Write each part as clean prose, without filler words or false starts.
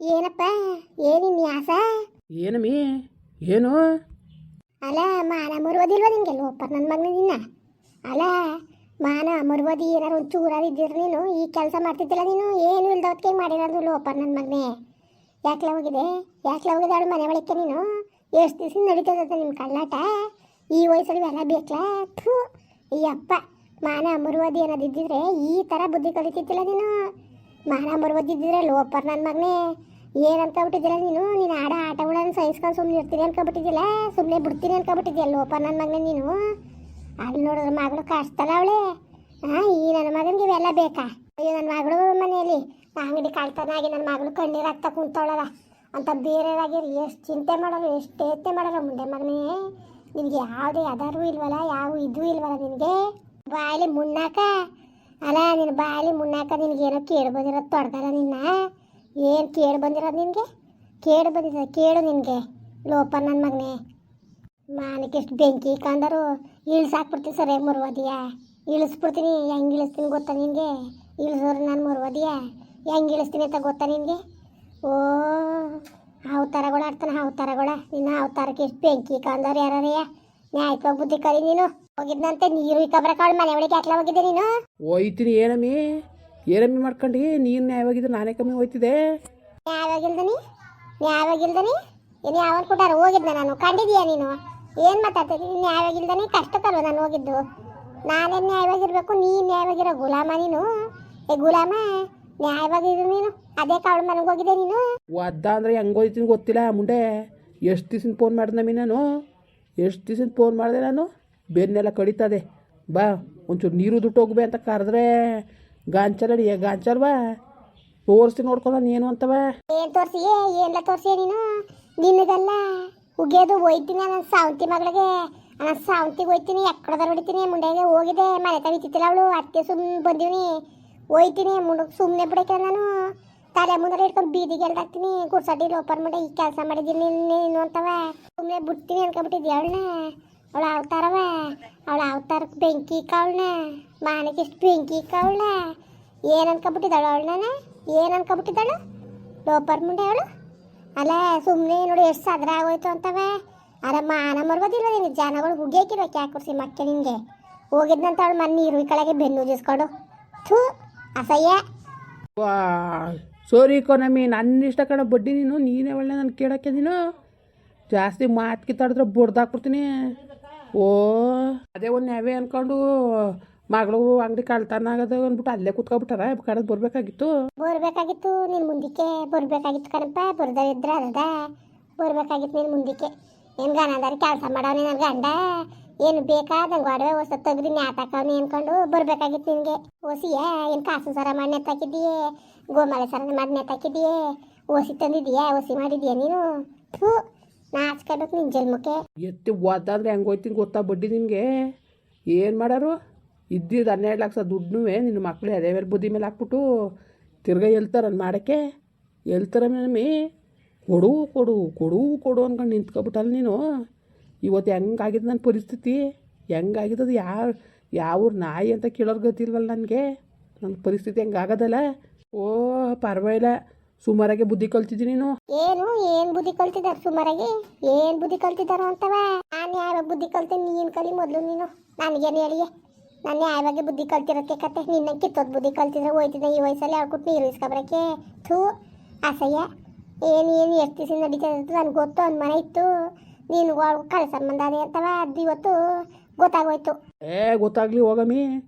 ಏನಪ್ಪ ಏನಿನ್ ಯಾಸ ಏನಮ್ಮಿ ಏನು ಅಲ್ಲ ಮಾನ ಮರುವುದಿಲ್ವ ನಿಂಗೆ ಲೋಪ ನನ್ನ ಮಗನ ನಿನ್ನ ಅಲ್ಲ ಮಾನ ಮರುವದಿ ಏನಾರು ಒಂದು ಚೂರಾರು ಇದ್ದಿದ್ರೆ ನೀನು ಈ ಕೆಲಸ ಮಾಡ್ತಿದ್ದಿಲ್ಲ ನೀನು ಏನು ಇಲ್ದವತ್ತಿಗೆ ಮಾಡಿರೋದು ಲೋಪ ನನ್ನ ಮಗನೇ ಯಾಕ್ಲ ಹೋಗಿದೆ ಅವಳು ಮನೆ ಒಳಕ್ಕೆ ನೀನು ಎಷ್ಟು ದಿವಸ ನಡೀತದ ನಿಮ್ಮ ಕಳ್ಳಾಟ ಈ ವಯಸ್ಸಲ್ಲಿ ಎಲ್ಲ ಬೇಕಲ್ಲ ಥೂ ಈ ಅಪ್ಪ ಮಾನ ಮರುವದಿ ಏನಾದಿದ್ದಿದ್ರೆ ಈ ಥರ ಬುದ್ಧಿ ಕಲಿತಿದ್ದಿಲ್ಲ ನೀನು ಮಾನ ಮರುವದಿದ್ದಿದ್ರೆ ಲೋಪರ್ ನನ್ನ ಮಗನೇ ಏನು ಅನ್ಕೊಬಿಟ್ಟಿದ್ದಿಲ್ಲ ನೀನು ಆಟಗಳನ್ನು ಸಹಿಸ್ಕೊಂಡು ಸುಮ್ಮನೆ ಇರ್ತೀನಿ ಅನ್ಕೊಬಿಟ್ಟಿದ್ದಿಲ್ಲ ಸುಮ್ಮನೆ ಬಿಡ್ತೀನಿ ಅನ್ಕೊಬಿಟ್ಟಿದ್ಯಲ್ಲ ಲೋಪರ್ ನನ್ನ ಮಗನೇ ನೀನು ಅಲ್ಲಿ ನೋಡಿದ್ರೆ ಮಗಳು ಕಾಣಿಸ್ತಲ್ಲ ಅವಳೆ ಈ ನನ್ನ ಮಗನಿಗೆ ಇವೆಲ್ಲ ಬೇಕಾ ಅಯ್ಯೋ ನನ್ನ ಮಗಳು ಮನೆಯಲ್ಲಿ ಅಂಗಡಿ ಕಳ್ತನಾಗಿ ನನ್ನ ಮಗಳು ಕಣ್ಣೀರು ಹಾಕ್ತಾ ಕುಂತವಳಲ್ಲ ಅಂತ ಬೇರೆಯವರಾಗಿರಿ ಎಷ್ಟು ಚಿಂತೆ ಮಾಡೋರು ಎಷ್ಟು ಯೋಚನೆ ಮಾಡೋರು ಮುಂದೆ ಮಗನೇ ನಿನಗೆ ಯಾವುದೇ ಅದಾರು ಇಲ್ವಲ್ಲ ಯಾವ ಇದು ಇಲ್ವಲ್ಲ ನಿನಗೆ ಬಾಯಲ್ಲಿ ಮುನ್ನಾಕ ಅಲ್ಲ ನಿನ್ನ ಬಾಯಲ್ಲಿ ಮುನ್ನಾಕ ನಿನಗೇನೋ ಕೇಳು ಬಂದಿರೋದು ತೊಡ್ದಲ್ಲ ನಿನ್ನ ಏನು ಕೇಳು ಬಂದಿರೋದು ನಿನಗೆ ಕೇಳು ನಿನಗೆ ಲೋಪ ನನ್ನ ಮಗನೇ ಮಾನಕ್ಕೆ ಎಷ್ಟು ಬೆಂಕಿ ಕಂದರು ಇಳಿಸಾಕ್ಬಿಡ್ತೀನಿ ಸರಿ ಮರುವದಿಯ ಇಳಿಸ್ಬಿಡ್ತೀನಿ ಹೆಂಗೆ ಇಳಿಸ್ತೀನಿ ಗೊತ್ತಾ ನಿನಗೆ ಇಳಿಸೋರು ನಾನು ಮರುವದಿಯ ಹೆಂಗೆ ಇಳಿಸ್ತೀನಿ ಅಂತ ಗೊತ್ತಾ ನಿನಗೆ ಓ ಅವತಾರಗಳು ಆಡ್ತಾನೆ ಅವತಾರಗಳ ನಿನ್ನ ಅವತಾರಕ್ಕೆ ಎಷ್ಟು ಬೆಂಕಿ ಕಂದವ್ರು ಯಾರಯ್ಯ ನ್ಯಾಯವಾಗಿ ಬುದ್ಧಿ ಕಲಿ ನೀನು ಹೋಗಿದ್ನಂತೆ ನೀರು ಇಕ್ಕಬ್ರಕಾಳು ಮನೆ ಒಳಗೆ ಯಾಕೆ ಹೋಗಿದ್ದೆ ನೀನು ಹೋಯ್ತೀನಿ ಏನಮ್ಮಿ ಮಾಡ್ಕೊಂಡು ನೀನು ನ್ಯಾಯವಾಗಿದ್ದು ನಾನೇ ಕಮ್ಮಿ ಹೋಯ್ತಿದ್ದೆ ನ್ಯಾಯವಾಗಿಲ್ದನಿ ಏನು ಯಾವನ್ ಕೊಟ್ಟಾರ ಹೋಗಿದ್ನ ನಾನು ಕಂಡಿದೀಯ ನೀನು ಏನು ಮಾತಾಡ್ತಿದ್ದೀನಿ ನ್ಯಾಯವಾಗಿಲ್ದನಿ ಕಷ್ಟಕ್ಕಲ್ವ ನಾನು ಹೋಗಿದ್ದು ನಾನೇ ನ್ಯಾಯವಾಗಿರ್ಬೇಕು ನೀನು ನ್ಯಾಯವಾಗಿರೋ ಗುಲಾಮ ನೀನು ಗುಲಾಮ ನ್ಯಾಯವಾಗಿರು ನೀನು ಅದೇ ಕಾವಳು ಮನೆಗೆ ಹೋಗಿದ್ದೆ ನೀನು ಒದ್ದ ಅಂದರೆ ಹೆಂಗೆ ಹೋಯ್ತೀನಿ ಗೊತ್ತಿಲ್ಲ ಮುಂಡೆ ಎಷ್ಟು ದಿವ್ಸದ ಫೋನ್ ಮಾಡಿದ್ನಮ್ಮಿ ನಾನು ಎಷ್ಟು ದಿವ್ಸದ ಫೋನ್ ಮಾಡಿದೆ ನಾನು ಬೆನ್ನೆಲ್ಲ ಕಡಿತದೆ ಬಾ ಒಂಚೂರು ನೀರು ದುಡ್ಡು ಹೋಗ್ಬೇ ಅಂತ ಕರೆದ್ರೆ ಗಾಂಚಲಡಿ ಗಾಂಚಲ್ವಾ ತೋರಿಸಿ ನೋಡ್ಕೊಂಡು ಏನು ಅಂತವ ಏನು ತೋರಿಸಿಯೇ ಏನೆಲ್ಲ ತೋರಿಸಿಯೇ ನೀನು ನಿನಗಲ್ಲ ಉಗಿಯೋದು ಹೋಯ್ತೀನಿ ನನ್ನ ಸಾವಂತಿ ಮಗಳಿಗೆ ನಾನು ಸಾವಂತಿಗೆ ಹೋಯ್ತೀನಿ ಎಕ್ಕಡದಾರ ಹೊಡಿತೀನಿ ಮುಂಡೆಗೆ ಹೋಗಿದೆ ಮನೆ ತವಿತಿತ್ತಿಲ್ಲ ಅವಳು ಅದಕ್ಕೆ ಸುಮ್ಮನೆ ಬಂದೀನಿ ಹೋಯ್ತೀನಿ ಮುಂಡಕ್ಕೆ ಸುಮ್ಮನೆ ಬಿಡಕ್ಕೆ ನಾನು ತಲೆ ಮುಂದೆ ಇಟ್ಕೊಂಡು ಬೀದಿಗೆ ಎಲ್ದಾಕ್ತೀನಿ ಗುಡ್ಸಡ್ಡಿ ಲೋಪರ್ ಮುಂಡೆ ಈ ಕೆಲಸ ಮಾಡಿದ್ದೀನಿ ನೀನು ಅಂತವ ಸುಮ್ಮನೆ ಬಿಡ್ತೀನಿ ಅನ್ಕೊಬಿಟ್ಟಿದ್ದೆ ಅವಳ ಅವತಾರಕ್ಕೆ ಬೆಂಕಿ ಕಾವಳನ್ನ ಮಾನಕ್ಕೆ ಎಷ್ಟು ಬೆಂಕಿ ಕಾವಳನ್ನ ಏನು ಅನ್ಕೊಬಿಟ್ಟಿದ್ದಾಳು ಏನು ಅನ್ಕೊಬಿಟ್ಟಿದ್ದಾಳು ಲೋಪರ್ ಮುಂಡೆ ಅವಳು ಅಲ್ಲ ಸುಮ್ಮನೆ ನೋಡಿ ಎಷ್ಟು ಸದ್ರ ಆಗೋಯ್ತು ಅಂತವೆ ಅಲ್ಲ ಮಾನ ಮರ್ಬೋದಿಲ್ಲ ನೀನು ಜನಗಳು ಹುಗಿಯಾಕಿರ್ಬೇಕು ಯಾಕೆ ಕೊಡ್ಸಿ ಮಕ್ಕೆ ನಿನಗೆ ಹೋಗಿದ್ನಂತ ಅವಳು ಮನೆ ನೀರು ಕೆಳಗೆ ಬೆನ್ನು ಉಜಿಸ್ಕೊಂಡು ಥೂ ಅಸಹ್ಯ ವಾ ಸೋರಿ ಕೊನಮ್ಮಿ ನನ್ನ ಇಷ್ಟ ಕಣ ಬಡ್ಡಿ ನೀನೇ ಒಳ್ಳೆ ನಾನು ಕೇಳೋಕ್ಕೆ ನೀನು ಜಾಸ್ತಿ ಮಾತು ಕಿತ್ತಾಡಿದ್ರೆ ಬಡ್ದಾಕ್ಬಿಡ್ತೀನಿ ಓ ಅದೇ ಒಂದು ನ್ಯಾವೇ ಅಂದ್ಕೊಂಡು ಮಗಳು ಅಂಗಡಿ ಕಳ್ತನ ಆಗೋದು ಅಂದ್ಬಿಟ್ಟು ಅಲ್ಲೇ ಕೂತ್ಕೊಬಿಟ್ಟಾರ ಕಡದು ಬರ್ಬೇಕಾಗಿತ್ತು ನೀನು ಮುಂದಕ್ಕೆ ಬರ್ಬೇಕಾಗಿತ್ತು ಕಣಪ್ಪ ಬರ್ದಿದ್ರೆ ಬರ್ಬೇಕಾಗಿತ್ತು ನೀನು ಮುಂದಕ್ಕೆ ಏನು ಗನದಾರಿ ಕೆಲಸ ಮಾಡವನಿ ನನ್ನ ಗಂಡ ಏನು ಬೇಕಾದಂಗೆ ಒಡವೆ ಹೊಸ ತೆಗ್ದು ನ್ಯಾತಾಕವ್ನಿ ಅನ್ಕೊಂಡು ಬರ್ಬೇಕಾಗಿತ್ತು ನಿನಗೆ ಓಸಿಯ ಏನು ಕಾಸು ಸರ ಮಾಡಿ ನೆತ್ತಾಕಿದ್ದೀಯೇ ಗೋಮಾಲೆ ಸರ ಮಾಡಿ ನೆತ್ತಾಕಿದ್ದೀಯೇ ಓಸಿ ತಂದಿದ್ದೀಯಾ ಓಸಿ ಮಾಡಿದ್ದೀಯಾ ನೀನು ಥೂ ನಾಚ್ಕೋಬೇಕು ನಿನ್ನ ಜನ್ಮಕ್ಕೆ ಎತ್ತಿ ಓದಾದ್ರೆ ಹೆಂಗೆ ಹೋಯ್ತೀನಿ ಗೊತ್ತಾ ಬಡ್ಡಿ ನಿನಗೆ ಏನು ಮಾಡೋರು ಇದ್ದಿದ್ದು 12 ಲಕ್ಷ ದುಡ್ಡು ನಿನ್ನ ಮಕ್ಕಳು ಅದೇ ಮೇಲೆ ಬುದ್ಧಿ ಮೇಲೆ ಹಾಕ್ಬಿಟ್ಟು ತಿರ್ಗಾ ಹೇಳ್ತಾರನ್ ಮಾಡೋಕ್ಕೆ ಹೇಳ್ತಾರ ನಮ್ಮಿ ಕೊಡು ಅಂದ್ಕೊಂಡು ನಿಂತ್ಕೊಬಿಟ್ಟಲ್ಲ ನೀನು ಇವತ್ತು ಹೆಂಗಾಗಿದ್ದು ನನ್ನ ಪರಿಸ್ಥಿತಿ ಹೆಂಗಾಗಿದ್ದದು ಯಾವ ನಾಯಿ ಅಂತ ಕೇಳೋರು ಗೊತ್ತಿಲ್ವಲ್ಲ ನನಗೆ ನನ್ನ ಪರಿಸ್ಥಿತಿ ಹೆಂಗಾಗೋದಲ್ಲ ಓ ಪರವಾಗಿಲ್ಲ ಸುಮಾರಾಗೆ ಬುದ್ಧಿ ಕಲ್ತಿದ್ದೀನಿ ನೀನು ಏನು ಬುದ್ಧಿ ಕಲ್ತಿದ್ದಾರೆ ಸುಮಾರಾಗಿ ಏನು ಬುದ್ಧಿ ಕಲ್ತಿದ್ದಾರೋ ಅಂತವ ನಾನು ಯಾವಾಗ ಬುದ್ಧಿ ಕಲ್ತೀನಿ ನೀನು ಕಲಿ ಮೊದಲು ನೀನು ನನಗೇನು ಹೇಳಿಯೇ ನಾನು ಯಾವಾಗ ಬುದ್ಧಿ ಕಲ್ತಿರೋಕ್ಕೆ ಕತೆ ನಿನ್ನ ಕಿತ್ತೋದು ಬುದ್ಧಿ ಕಲ್ತಿದ್ರೆ ಹೋಯ್ತಿದ್ದೆ ಈ ವಯಸ್ಸಲ್ಲಿ ಆಡ್ಬಿಟ್ಟು ನೀರು ಇಸ್ಕೊಬರಕ್ಕೆ ಥೂ ಅಸಹ್ಯ ಏನು ಎಷ್ಟು ದಿವಸ ನಡೀತದೆ ನನಗೆ ಗೊತ್ತು ಅನುಮಾನ ಇತ್ತು ನೀನು ಕಳ ಸಂಬಂಧ ಅದೇ ಅಂತವ ಅದು ಇವತ್ತು ಗೊತ್ತಾಗೋಯ್ತು ಗೊತ್ತಾಗ್ಲಿ ಹೋಗಮ್ಮಿ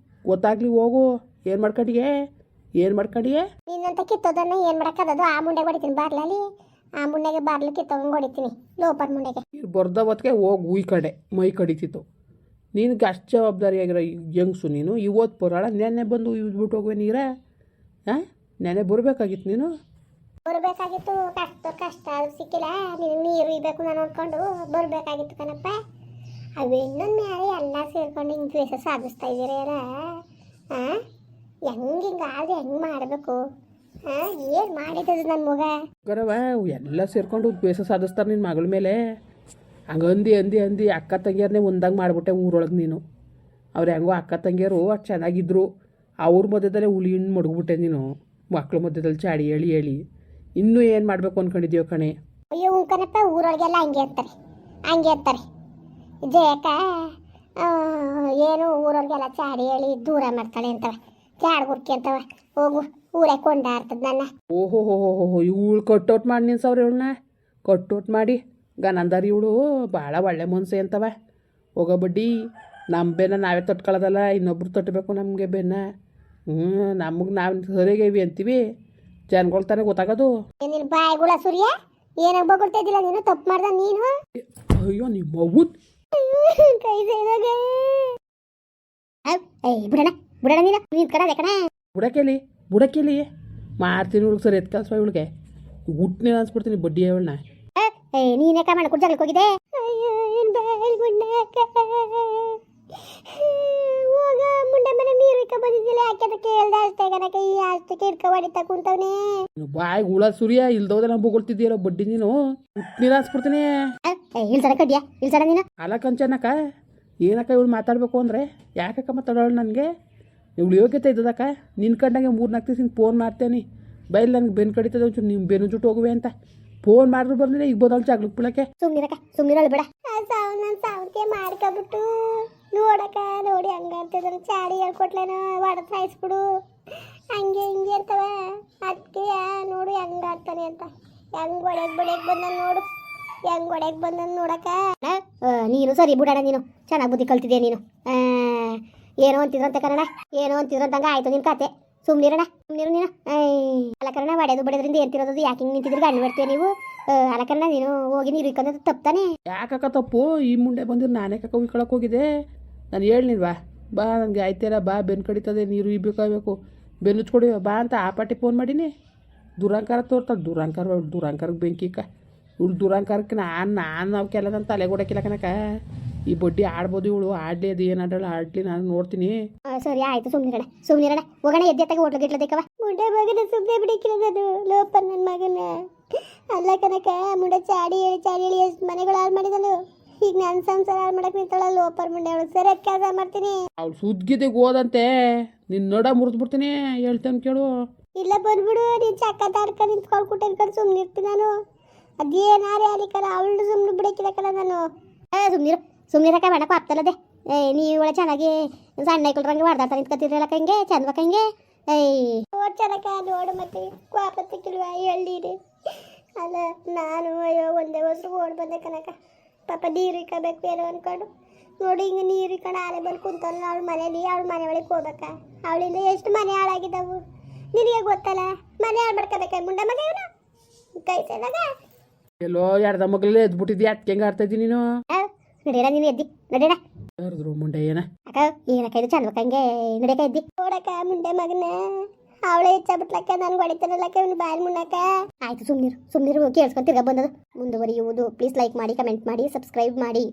ಗೊತ್ತಾಗ್ಲಿ ಹೋಗು ಏನು ಮಾಡ್ಕೊಂಡಿಯೇ ನಿನ್ನಂತ ಕಿತ್ತೋದನ್ನ ಏನು ಮಾಡೋಕ್ಕದು ಆ ಮುಂಡೆಗೆ ಹೊಡಿತೀನಿ ಬಾರ್ಲಲ್ಲಿ ಆ ಮುಂಡೆಗೆ ಬಾರ್ಲು ಕಿತ್ತೋಗಂಗೆ ಹೊಡಿತೀನಿ ಲೋಪರ್ ಮುಂಡೆಗೆ ಬರ್ದ ಹೊತ್ತಿಗೆ ಹೋಗಿ ಉಯ್ ಕಡೆ ಮೈ ಕಡಿತಿತ್ತು ನಿನಗೆ ಅಷ್ಟು ಜವಾಬ್ದಾರಿಯಾಗಿರೋ ಯಂಗ್ಸು ನೀನು ಇವತ್ತು ಬರೋಳ ನೆನ್ನೆ ಬಂದು ಇದ್ಬಿಟ್ಟು ಹೋಗುವೆ ನೀರ ನೆನೆ ಬರಬೇಕಾಗಿತ್ತು ನೀನು ಬರಬೇಕಾಗಿತ್ತು ಕಷ್ಟ ಅದು ಸಿಕ್ಕಿಲ್ಲ ನೀನು ನೀರು ಇರಬೇಕು ನಾನು ಅಂದ್ಕೊಂಡು ಬರಬೇಕಾಗಿತ್ತು ಕಣಪ್ಪ ಅವು ಇನ್ನೊಂದು ಮ್ಯಾಲೆ ಎಲ್ಲ ಸೇರ್ಕೊಂಡು ಹಿಂಗೆ ದ್ವೇಷ ಸಾಧಿಸ್ತಾ ಇದ್ದೀರ ಹಿಂಗಾದ್ರೆ ಹೆಂಗೆ ಮಾಡಬೇಕು ಏನು ಮಾಡಿದ್ದದು ನನ್ನ ಮಗ ಗರವ ಎಲ್ಲ ಸೇರ್ಕೊಂಡು ದ್ವೇಷ ಸಾಧಿಸ್ತಾರೆ ನಿನ್ನ ಮಗಳ ಮೇಲೆ ಹಂಗೆ ಅಂದಿ ಅಕ್ಕ ತಂಗಿಯರನ್ನೇ ಒಂದಂಗೆ ಮಾಡಿಬಿಟ್ಟೆ ಊರೊಳಗೆ ನೀನು ಅವ್ರು ಹೆಂಗೋ ಅಕ್ಕ ತಂಗಿಯರು ಅಷ್ಟು ಚೆನ್ನಾಗಿದ್ರು ಅವ್ರ ಮಧ್ಯದಲ್ಲೇ ಹುಳಿ ಹಣ್ಣು ಮಡಗ್ಬಿಟ್ಟೆ ನೀನು ಮಕ್ಳ ಮಧ್ಯದಲ್ಲಿ ಚಾಡಿ ಹೇಳಿ ಇನ್ನೂ ಏನು ಮಾಡಬೇಕು ಅಂದ್ಕೊಂಡಿದ್ದೀಯೋ ಕಣೆ. ಅಯ್ಯೋ ಕಣಪ್ಪ, ಊರೊಳಗೆಲ್ಲ ಹಂಗೆ ಅಂತಾರೆ ಜಯಕ. ಏನು ಊರೊಳಗೆಲ್ಲ ಚಾಡಿ ಹೇಳಿ ದೂರ ಮಾಡ್ತಾಳೆ ಅಂತವ, ಚಾಡ್ ಗುರ್ಕಿ ಅಂತವ. ಹೋಗು, ಊರೇ ಕೊಂಡಾಡ್ತದ ನನ್ನ. ಓಹೋ ಹೋ ಹೋ ಹೋ, ಇವಳು ಕಟ್ಔಟ್ ಮಾಡಿ ನಿಲ್ಸವ್ರೆ ಇವಳನ್ನ. ಕಟ್ಔಟ್ ಮಾಡಿ ಗನಂದಾರಿ ಇವಳು ಭಾಳ ಒಳ್ಳೆ ಮನ್ಸೆ ಅಂತವ. ಹೋಗೋ ಬಡ್ಡಿ, ನಮ್ಮ ಬೆನ್ನ ನಾವೇ ತಟ್ಕೊಳ್ಳೋದಲ್ಲ, ಇನ್ನೊಬ್ರು ತಟ್ಟಬೇಕು ನಮಗೆ ಬೆನ್ನ. ನಮಗೆ ನಾವು ಸರಿಯಾಗಿವಿ ಅಂತೀವಿ, ಜನಗಳು ತಾನೇ ಗೊತ್ತಾಗೋದು. ನಿನ್ನ ಬಾಯಿಗುಳ ಸೂರ್ಯ, ಏನಾಗ ಬಗೊಳ್ತಾ ಇದ್ದಿಲ್ಲ ನೀನು, ತಪ್ಪು ಮಾಡ್ದ ನೀನು. ಅಯ್ಯೋ ನಿಮ್ಮ ಮಗು ಕೈ ಸೇದಾಗ ಬಿಡಣ ನೀನು ಕಣ ಕಣ. ಬುಡಕೇಲಿ ಮಾಡ್ತೀನಿ ಇವಳಿಗೆ ಸರಿ ಎತ್ ಕಲ್ಸ ಇವಳಿಗೆ ಹುಟ್ಟನೆ ಅನ್ಸ್ಬಿಡ್ತೀನಿ ಬಡ್ಡಿ ಅವಳನ್ನ. ನೀನೇ ಮಾಡ್ಕೊಂಡು ಜಗಳಕ್ಕೆ ಹೋಗಿದೆ. ಅಯ್ಯೋ ಏನು ಬಾಯಿಲ್ ಗುಂಡಾಕ ಹೋಗ ಮುಂಡೆ ಮನೆ ನೀರು ಇಕ್ಕ ಬಂದಿದ್ದಿಲ್ಲ, ಯಾಕೆ ಅಂತ ಕೇಳ್ದೆ ಅಷ್ಟೇ ಕನಕ. ಈ ಅಷ್ಟಕ್ಕೆ ಇಡ್ಕ ಹೊಡಿತಾ ಕುಂತವ್ನೆ. ಬಾಯಿಗೆ ಹುಳ ಸೂರ್ಯ ಇಲ್ದೋದೆ ನಾವು ಬೊಗಳ್ತಿದ್ದೀರೋ ಬಡ್ಡಿ ನೀನು. ಹುಟ್ಟನಿರ ಅನ್ಸ್ಬಿಡ್ತೀನಿ. ಇಲ್ಸಡ ಕಡ್ಡಿಯ ಇಲ್ಸಡ ನೀನು. ಅಲ್ಲ ಕಂಚನಕ್ಕ, ಏನಕ್ಕ ಇವಳು ಮಾತಾಡಬೇಕು ಅಂದರೆ ಯಾಕಕ್ಕ ಮಾತಾಡೋಳು ನನಗೆ? ಇವಳು ಯೋಗ್ಯತೆ ಇದ್ದದಕ್ಕ. ನಿನ್ನ ಕಂಡಂಗೆ 3-4 ದಿವಸ ಫೋನ್ ಮಾಡ್ತೇನೆ, ಬೈಲ್ ನನಗೆ ಬೆನ್ನು ಕಡಿತದೆ ಒಂಚೂರು ನಿಮ್ಮ ಬೆನ್ನು ಜುಟ್ಟು ಹೋಗುವೆ ಅಂತ ಫೋನ್ ಮಾಡಿದ್ರು ಬಂದಿಲ್ಲ. ಈಗ ಬೋದಳು ಜಾಗ್ಲಕ್ಕೆ ಬೀಳಕ್ಕೆ. ಸುಮ್ಮನಿರಳು ಬೇಡ. ನಾನು ಸಾವಕ್ಕೆ ಮಾಡ್ಕೊಬಿಟ್ಟು ನೋಡಕ್ಕ ನೋಡಿ ಹಂಗಾಡ್ತಿದ್ರು. ಚಾಡಿ ಹೇಳ್ಕೊಟ್ಲೇನೋ ಹೊಡೆದ್ ಸಾಯಿಸ್ಬಿಡು ಹಂಗೆ ಹಿಂಗೆ ಅಂತವ. ಅದಕ್ಕೆ ನೋಡು ಹೆಂಗಾಡ್ತಾನೆ ಅಂತ. ಹೆಂಗ್ ಹೊಡೆಯಕ್ ಬಂದ ನೋಡಕ್ಕ. ನೀನು ಸರಿ ಬಿಡೋಣ, ನೀನು ಚೆನ್ನಾಗಿ ಬುದ್ಧಿ ಕಲ್ತಿದ್ಯಾ ನೀನು. ಏನೋ ಅಂತಿದ್ರಂತೆ ಕನ್ನಡ, ಏನೋ ಅಂತಿದ್ರಂತಂಗ ಆಯ್ತು ನಿನ್ ಕತೆ. ಸುಮ್ಮನಿರೋಣ ನೀನು. ಅಲ್ಲ ಕನ್ನಡ ಹೊಡೆಯೋದು ಬಡಿಯೋದ್ರಿಂದ ಏನ್ತಿರೋದು, ಯಾಕೆ ಹಿಂಗೆ ನಿಂತಿದ್ರೆ ಗಂಡು ಬಿಡ್ತೀಯ ನೀವು? ಅಲ್ಲ ಕನ್ನಡ ನೀನು ಹೋಗಿ ನೀರು ಇಕ್ಕೊಂಡ್ರೆ ತಪ್ಪಾನೆ. ಯಾಕಕ್ಕ ತಪ್ಪು? ಈ ಮುಂಡೆ ಬಂದಿರು ನಾನೇ ಕಕ್ಕ ಉಯ್ಕೊಳಕ್ಕೆ ಹೋಗಿದ್ದೆ. ನಾನು ಹೇಳಿಲ್ವಾ ಬಾ ನನಗೆ ಆಯ್ತಾರ ಬಾ, ಬೆನ್ನು ಕಡಿತದೆ, ನೀರು ಇಬೇಕಾಗಬೇಕು, ಬೆನ್ನು ಉಚ್ಕೊಡಿ ಬಾ ಅಂತ ಆ ಪಾಟಿ ಫೋನ್ ಮಾಡೀನಿ. ದುರಂಕಾರ ತೋರ್ತಾಳೆ. ದುರಂಕಾರಕ್ಕೆ ಬೆಂಕಿಕ್ಕ. ಇವಳು ದುರಂಕಾರಕ್ಕೆ ನಾನು ಅವಕ್ಕೆಲ್ಲ ನನ್ನ ತಲೆಗೊಡಕ್ಕಿಲ್ಲ ಕನಕ. ಈ ಬಡ್ಡಿ ಆಡ್ಬೋದು, ಇವಳು ಆಡಲಿ, ಅದು ಏನು ಆಡಲಿ ನಾನು ನೋಡ್ತೀನಿ. ಸರಿ ಆಯ್ತು, ಸುಮ್ಮನಿರಣ ಹೋಗೋಣ. ಎದ್ದೆತ್ತಾಗ ಹೋಟ್ಲು ಗಿಟ್ಲದೇಕವ. ಮುಂಡೆ ಮಗನ ಸುಮ್ಮನೆ ಬಿಡಿಕ್ಕಿರೋದು ಲೋಪರ್ ನನ್ನ ಮಗನ. ಅಲ್ಲ ಕನಕ, ಮುಂಡೆ ಚಾಡಿ ಹೇಳಿ ಎಷ್ಟು ಮನೆಗಳು ಹಾಳು ಮಾಡಿದನು. ಈಗ ನನ್ನ ಸಂಸಾರ ಹಾಳು ಮಾಡಕ್ಕೆ ನಿಂತಾಳ ಲೋಪರ್ ಮುಂಡೆ. ಅವಳು ಸರಿಯಾಗಿ ಕೆಲಸ ಮಾಡ್ತೀನಿ. ಅವಳು ಸುದ್ಗಿದೆಗೆ ಹೋದಂತೆ ನಿನ್ನ ನಡ ಮುರಿದ್ಬಿಡ್ತೀನಿ, ಹೇಳ್ತೇನೆ ಕೇಳು. ಇಲ್ಲ ಬಂದ್ಬಿಡು, ನೀನು ಚಕ್ಕ ತಾಡ್ಕೊಂಡು ನಿಂತ್ಕೊಂಡು ಕುಟ್ಕೊಂಡು ಸುಮ್ಮನೆ ಇರ್ತೀನಿ ನಾನು. ಅದೇನಾರೇ ಅಲಿಕಲ್ಲ, ಅವಳು ಸುಮ್ಮನೆ ಬಿಡಕ್ಕಿರಕ್ಕಲ್ಲ ನಾನು. ಸುಮ್ಮನಿರಕ್ಕ ಬೇಡಕ್ಕ ಆಗ್ತಲ್ಲದೆ. ನೀವು ಒಳ್ಳೆ ಚೆನ್ನಾಗಿ ಸಣ್ಣ ಐಕಲ್ರಂಗೆ ಹೊಡೆದಾಡ್ತಾ ನಿಂತ್ಕೊತಿರಲ್ಲಕ್ಕ, ಹಿಂಗೆ ಚಂದಕ್ಕ ಹಿಂಗೆ. ನೋಡ್ ಚೆನ್ನಕ್ಕ ನೋಡು, ಮತ್ತೆ ಕ್ವಾಪತ್ತಿಕ್ಕಿಲ್ವ ಎಳ್ಳೀರಿ. ಅಲ್ಲ ನಾನು ಅಯ್ಯೋ ಒಂದೇ ಹೊಸ್ರು ಓಡ್ ಬಂದೆ ಕನಕ. ಪಾಪ ನೀರು ಇಕ್ಕಬೇಕು ಏನೋ ಅನ್ಕೊಂಡು ನೋಡಿ, ಹಿಂಗೆ ನೀರು ಇಕ್ಕೊಂಡು ಆಲೆ ಬಂದು ಕುಂತಲ್ಲ ಅವಳ ಮನೇಲಿ. ಅವಳ ಮನೆ ಒಳಗೆ ಹೋಗ್ಬೇಕ. ಅವಳಿಂದ ಎಷ್ಟು ಮನೆ ಹಾಳಾಗಿದ್ದಾವು ನಿನಗೆ ಗೊತ್ತಲ್ಲ. ಮನೆ ಹಾಳು ಮಾಡ್ಕೋಬೇಕ ಮುಂಡ ಮಗ ಇವನು ಕೈ ಸೇದಾಗ. ಎಲ್ಲೋ ಎಡ್ದ ಮಗ್ಲೇ ಎದ್ಬಿಟ್ಟಿದ್ಯಾ, ಅದಕ್ಕೆ ಹೆಂಗೆ ಆಡ್ತಾ ಇದ್ದೀನಿ ನೀನು? ನಡೀರ ನೀನು ಎದ್ದಿ ನಡೀರ. ಯಾರದ್ರು ಮುಂಡೆ ಏನ ಅಕ್ಕ ಏನಕ್ಕ ಇದು ಚಂದಕ್ಕ ಹಂಗೆ ನಡಿಯಕ ಎದ್ದಿ ನೋಡಕ್ಕ ಮುಂಡೆ ಮಗನ. ಅವಳೇ ಹೆಚ್ಚಾಗ್ಬಿಟ್ಲಕ್ಕ, ನನ್ಗೆ ಹೊಡಿತಾನಲ್ಲಕ್ಕ ಇವನು ಬಾಯಲ್ಲಿ ಮುನ್ನಕ್ಕ. ಆಯ್ತು ಸುಮ್ಮನಿರು ಕೇಳಿಸ್ಕೊಂಡು ತಿರ್ಗಾ ಬಂದದು. ಮುಂದುವರಿಯುವುದು. ಪ್ಲೀಸ್ ಲೈಕ್ ಮಾಡಿ, ಕಮೆಂಟ್ ಮಾಡಿ, ಸಬ್ಸ್ಕ್ರೈಬ್ ಮಾಡಿ.